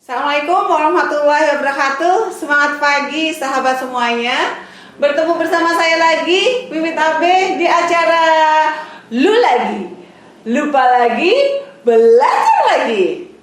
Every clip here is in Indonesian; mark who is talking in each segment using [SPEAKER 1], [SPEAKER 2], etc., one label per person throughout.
[SPEAKER 1] Assalamualaikum warahmatullahi wabarakatuh. Semangat pagi sahabat semuanya. Bertemu bersama saya lagi, Mimit Abe, di acara Lu Lagi, Lupa Lagi, Belajar Lagi.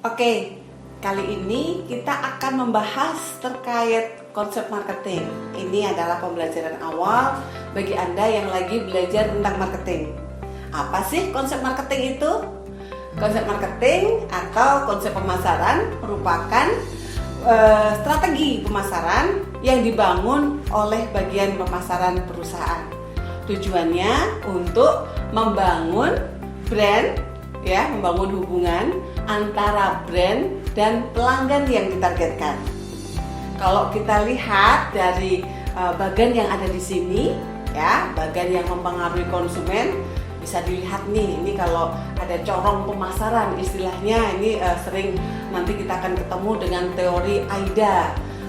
[SPEAKER 1] Oke, kali ini kita akan membahas terkait konsep marketing. Ini adalah pembelajaran awal bagi Anda yang lagi belajar tentang marketing. Apa sih konsep marketing itu? Konsep marketing atau konsep pemasaran merupakan strategi pemasaran yang dibangun oleh bagian pemasaran perusahaan. Tujuannya untuk membangun brand, ya, membangun hubungan antara brand dan pelanggan yang ditargetkan. Kalau kita lihat dari bagian yang ada di sini, ya, bagian yang mempengaruhi konsumen, bisa dilihat nih. Ini kalau ada corong pemasaran, istilahnya ini sering nanti kita akan ketemu dengan teori AIDA,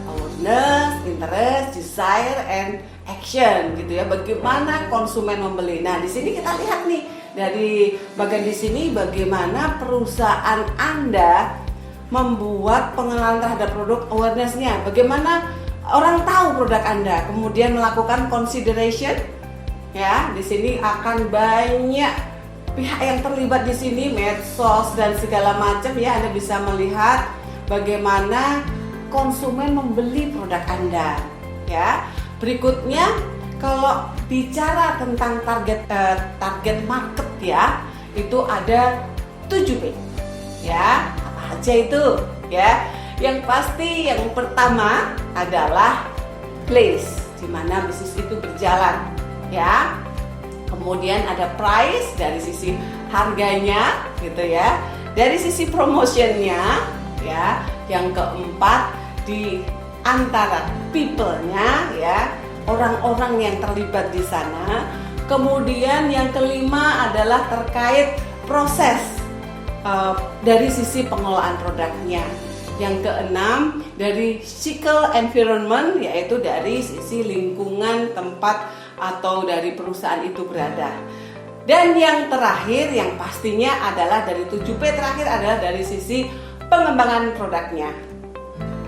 [SPEAKER 1] awareness, interest, desire, and action, gitu ya. Bagaimana konsumen membeli. Nah, di sini kita lihat nih dari bagian di sini bagaimana perusahaan Anda membuat pengenalan terhadap produk, awareness-nya. Bagaimana orang tahu produk Anda, kemudian melakukan consideration. Ya, di sini akan banyak pihak yang terlibat di sini, medsos dan segala macam, ya. Anda bisa melihat bagaimana konsumen membeli produk Anda, ya. Berikutnya, kalau bicara tentang target market, ya, itu ada 7P, ya. Apa aja itu, ya? Yang pasti yang pertama adalah place, di mana bisnis itu berjalan, ya. Kemudian ada price, dari sisi harganya, gitu ya. Dari sisi promotionnya, ya. Yang keempat di antara people-nya, ya, orang-orang yang terlibat di sana. Kemudian yang kelima adalah terkait proses dari sisi pengelolaan produknya. Yang keenam dari physical environment, yaitu dari sisi lingkungan tempat atau dari perusahaan itu berada. Dan yang terakhir yang pastinya adalah dari 7P terakhir adalah dari sisi pengembangan produknya.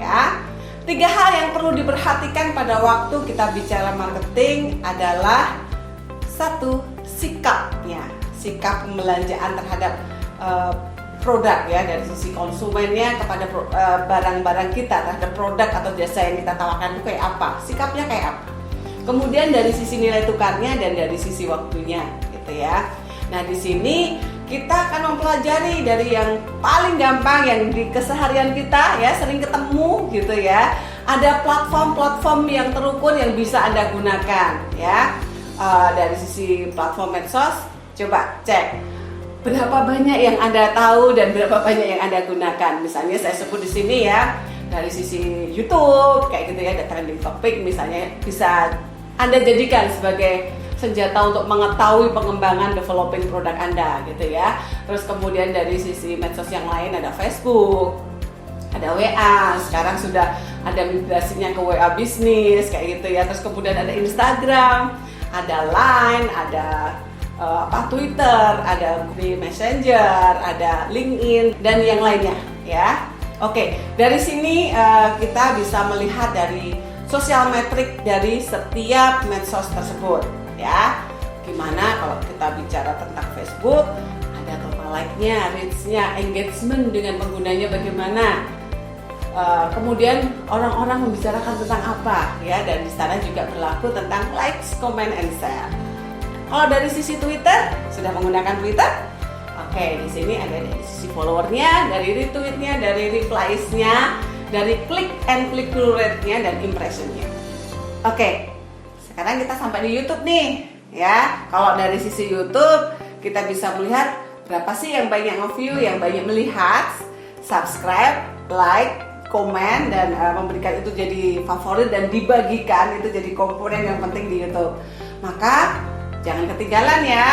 [SPEAKER 1] Ya. 3 hal yang perlu diperhatikan pada waktu kita bicara marketing adalah 1, sikapnya, sikap pembelanjaan terhadap produk, ya, dari sisi konsumennya kepada barang-barang kita, terhadap produk atau jasa yang kita tawarkan itu kayak apa, sikapnya kayak apa. Kemudian dari sisi nilai tukarnya dan dari sisi waktunya, gitu ya. Nah, di sini kita akan mempelajari dari yang paling gampang yang di keseharian kita, ya, sering ketemu, gitu ya. Ada platform-platform yang terukur yang bisa Anda gunakan, ya. Dari sisi platform medsos, coba cek berapa banyak yang Anda tahu dan berapa banyak yang Anda gunakan. Misalnya saya sebut di sini, ya, dari sisi YouTube, kayak gitu ya, ada trending topic misalnya, bisa Anda jadikan sebagai senjata untuk mengetahui pengembangan developing produk Anda, gitu ya. Terus kemudian dari sisi medsos yang lain ada Facebook, ada WA, sekarang sudah ada migrasinya ke WA bisnis, kayak gitu ya. Terus kemudian ada Instagram, ada Line, ada Twitter, ada Messenger, ada LinkedIn dan yang lainnya, ya. Oke, dari sini kita bisa melihat dari sosial metrik dari setiap medsos tersebut, ya. Gimana kalau kita bicara tentang Facebook, ada total like-nya, reach-nya, engagement dengan penggunanya bagaimana. Kemudian orang-orang membicarakan tentang apa, ya, dan di sana juga berlaku tentang likes, comment, and share. Kalau dari sisi Twitter, sudah menggunakan Twitter? Oke, di sini ada dari sisi followernya, dari retweetnya, dari replies-nya, dari click and click through rate-nya, dan impression-nya. Oke, sekarang kita sampai di YouTube nih, ya. Kalau dari sisi YouTube, kita bisa melihat berapa sih yang banyak nge-view, yang banyak melihat, subscribe, like, komen, dan memberikan itu jadi favorit dan dibagikan, itu jadi komponen yang penting di YouTube. Maka jangan ketinggalan, ya.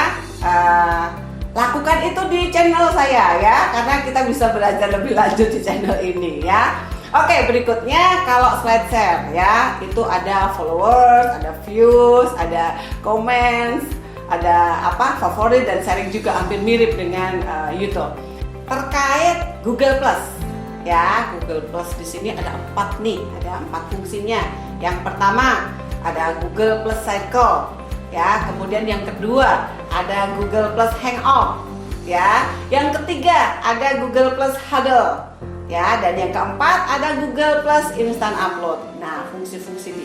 [SPEAKER 1] Lakukan itu di channel saya, ya, karena kita bisa belajar lebih lanjut di channel ini, ya. Oke, berikutnya kalau slide share ya, itu ada followers, ada views, ada comments, ada favorit dan sharing juga hampir mirip dengan YouTube. Terkait Google Plus ya, Google Plus di sini ada 4 nih, ada 4 fungsinya. Yang pertama ada Google Plus Cycle ya, kemudian yang kedua ada Google Plus Hangout ya, yang ketiga ada Google Plus Huddle ya, dan yang keempat ada Google Plus Instant Upload. Nah, fungsi-fungsi di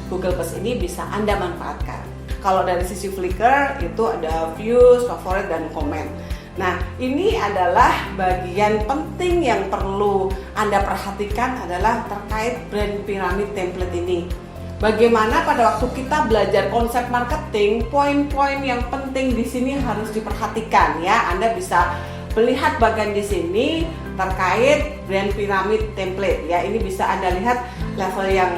[SPEAKER 1] Google Plus ini bisa Anda manfaatkan. Kalau dari sisi Flickr itu ada views, favorit, dan komen. Nah, ini adalah bagian penting yang perlu Anda perhatikan adalah terkait brand pyramid template ini. Bagaimana pada waktu kita belajar konsep marketing, poin-poin yang penting di sini harus diperhatikan ya. Anda bisa melihat bagian di sini terkait brand pyramid template ya. Ini bisa Anda lihat level yang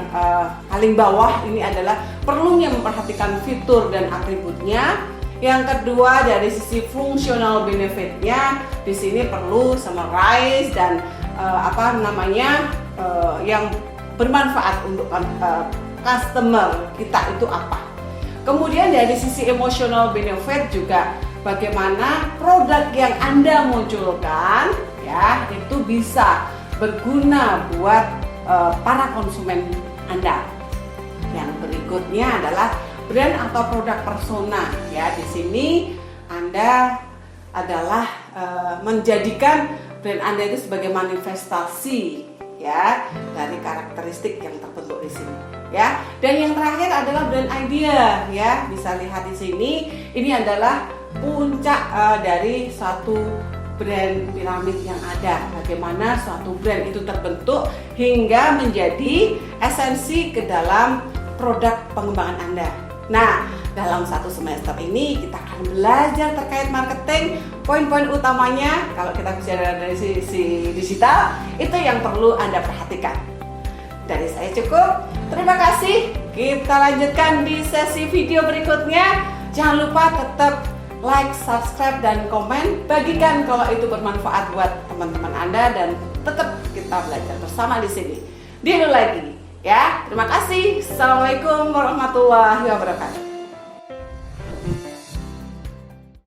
[SPEAKER 1] paling bawah ini adalah perlunya memperhatikan fitur dan atributnya. Yang kedua dari sisi fungsional benefitnya, di sini perlu summarize dan yang bermanfaat untuk customer kita itu apa. Kemudian dari sisi emotional benefit juga bagaimana produk yang Anda munculkan ya itu bisa berguna buat para konsumen Anda. Yang berikutnya adalah brand atau produk persona ya. Di sini Anda adalah menjadikan brand Anda itu sebagai manifestasi ya dari karakteristik yang terbentuk di sini ya. Dan yang terakhir adalah brand idea ya. Bisa lihat di sini ini adalah puncak dari suatu brand piramid yang ada. Bagaimana suatu brand itu terbentuk hingga menjadi esensi ke dalam produk pengembangan Anda. Nah, dalam 1 semester ini kita akan belajar terkait marketing. Poin-poin utamanya kalau kita bicara dari sisi digital itu yang perlu Anda perhatikan. Dari saya cukup. Terima kasih. Kita lanjutkan di sesi video berikutnya. Jangan lupa tetap like, subscribe, dan komen. Bagikan kalau itu bermanfaat buat teman-teman Anda dan tetap kita belajar bersama di sini. Dulu lagi. Ya, terima kasih. Assalamualaikum warahmatullahi wabarakatuh.